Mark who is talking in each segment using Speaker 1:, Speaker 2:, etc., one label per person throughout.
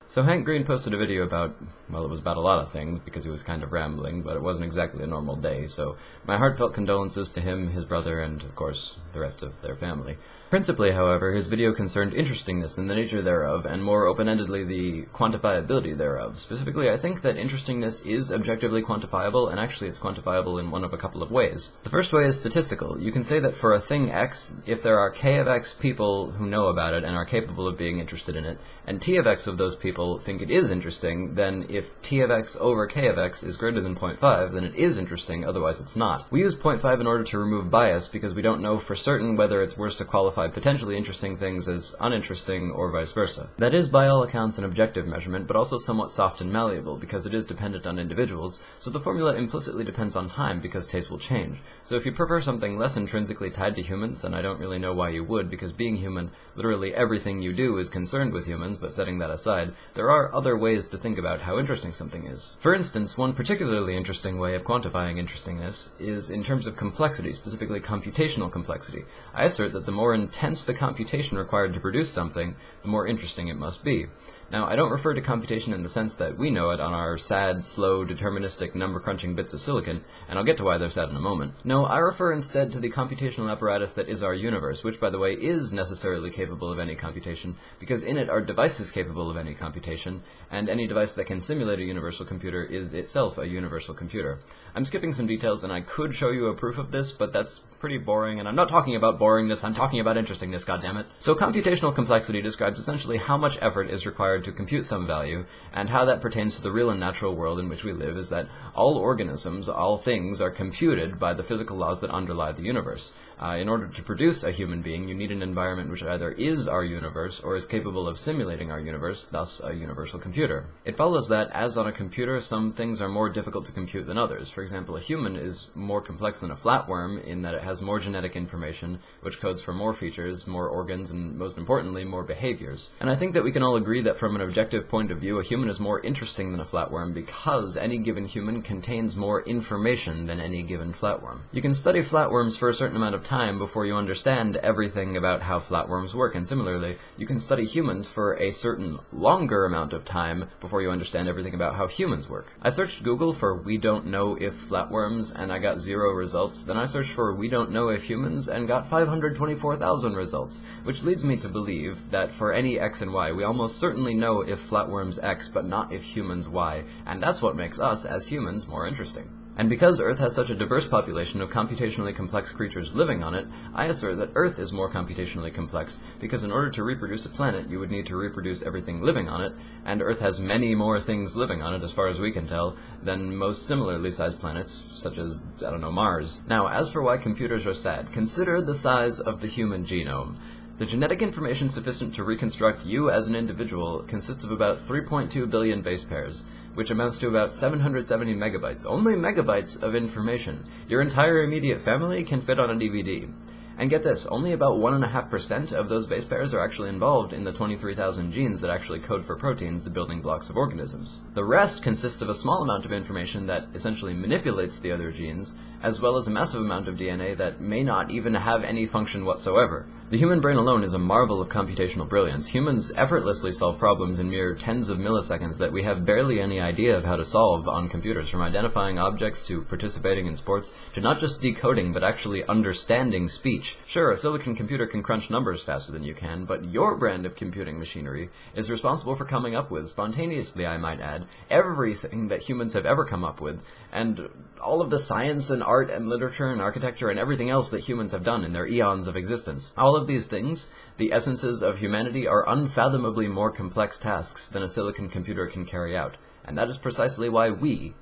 Speaker 1: So Hank Green posted a video about, well, it was about a lot of things because he was kind of rambling, but it wasn't exactly a normal day, so my heartfelt condolences to him, his brother, and, of course, the rest of their family. Principally, however, his video concerned interestingness and the nature thereof, and more open-endedly the quantifiability thereof. Specifically, I think that interestingness is objectively quantifiable, and actually it's quantifiable in one of a couple of ways. The first way is statistical. You can say that for a thing X, if there are K of X people who know about it and are capable of being interested in it, and T of X of those people think it is interesting, then if T of X over K of X is greater than 0.5, then it is interesting, otherwise it's not. We use 0.5 in order to remove bias because we don't know for certain whether it's worse to qualify potentially interesting things as uninteresting or vice versa. That is by all accounts an objective measurement, but also somewhat soft and malleable because it is dependent on individuals, so the formula implicitly depends on time because tastes will change. So if you prefer something less intrinsically tied to humans, and I don't really know why you would, because being human, literally everything you do is concerned with humans, but setting that aside, there are other ways to think about how interesting something is. For instance, one particularly interesting way of quantifying interestingness is in terms of complexity, specifically computational complexity. I assert that the more intense the computation required to produce something, the more interesting it must be. Now, I don't refer to computation in the sense that we know it on our sad, slow, deterministic, number-crunching bits of silicon, and I'll get to why they're sad in a moment. No, I refer instead to the computational apparatus that is our universe, which, by the way, is necessarily capable of any computation, because in it are devices capable of any computation, and any device that can simulate a universal computer is itself a universal computer. I'm skipping some details, and I could show you a proof of this, but that's pretty boring, and I'm not talking about boringness, I'm talking about interestingness, goddammit. So computational complexity describes essentially how much effort is required to compute some value, and how that pertains to the real and natural world in which we live is that all organisms, all things, are computed by the physical laws that underlie the universe. In order to produce a human being, you need an environment which either is our universe or is capable of simulating our universe, thus a universal computer. It follows that, as on a computer, some things are more difficult to compute than others. For example, a human is more complex than a flatworm in that it has more genetic information, which codes for more features, more organs, and most importantly, more behaviors. And I think that we can all agree that from an objective point of view, a human is more interesting than a flatworm because any given human contains more information than any given flatworm. You can study flatworms for a certain amount of time before you understand everything about how flatworms work, and similarly, you can study humans for a certain longer amount of time before you understand everything about how humans work. I searched Google for "we don't know if flatworms" and I got 0 results. Then I searched for "we don't know if humans" and got 524,000 results, which leads me to believe that for any x and y, we almost certainly know if flatworms X, but not if humans Y, and that's what makes us, as humans, more interesting. And because Earth has such a diverse population of computationally complex creatures living on it, I assert that Earth is more computationally complex, because in order to reproduce a planet, you would need to reproduce everything living on it, and Earth has many more things living on it, as far as we can tell, than most similarly sized planets, such as, I don't know, Mars. Now, as for why computers are sad, consider the size of the human genome. The genetic information sufficient to reconstruct you as an individual consists of about 3.2 billion base pairs, which amounts to about 770 megabytes. Only megabytes of information. Your entire immediate family can fit on a DVD. And get this, only about 1.5% of those base pairs are actually involved in the 23,000 genes that actually code for proteins, the building blocks of organisms. The rest consists of a small amount of information that essentially manipulates the other genes, as well as a massive amount of DNA that may not even have any function whatsoever. The human brain alone is a marvel of computational brilliance. Humans effortlessly solve problems in mere tens of milliseconds that we have barely any idea of how to solve on computers, from identifying objects to participating in sports, to not just decoding but actually understanding speech. Sure, a silicon computer can crunch numbers faster than you can, but your brand of computing machinery is responsible for coming up with, spontaneously I might add, everything that humans have ever come up with, and all of the science and art and literature and architecture and everything else that humans have done in their eons of existence. All of these things, the essences of humanity, are unfathomably more complex tasks than a silicon computer can carry out, and that is precisely why we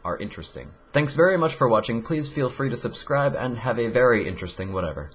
Speaker 1: are interesting. Thanks very much for watching. Please feel free to subscribe and have a very interesting whatever.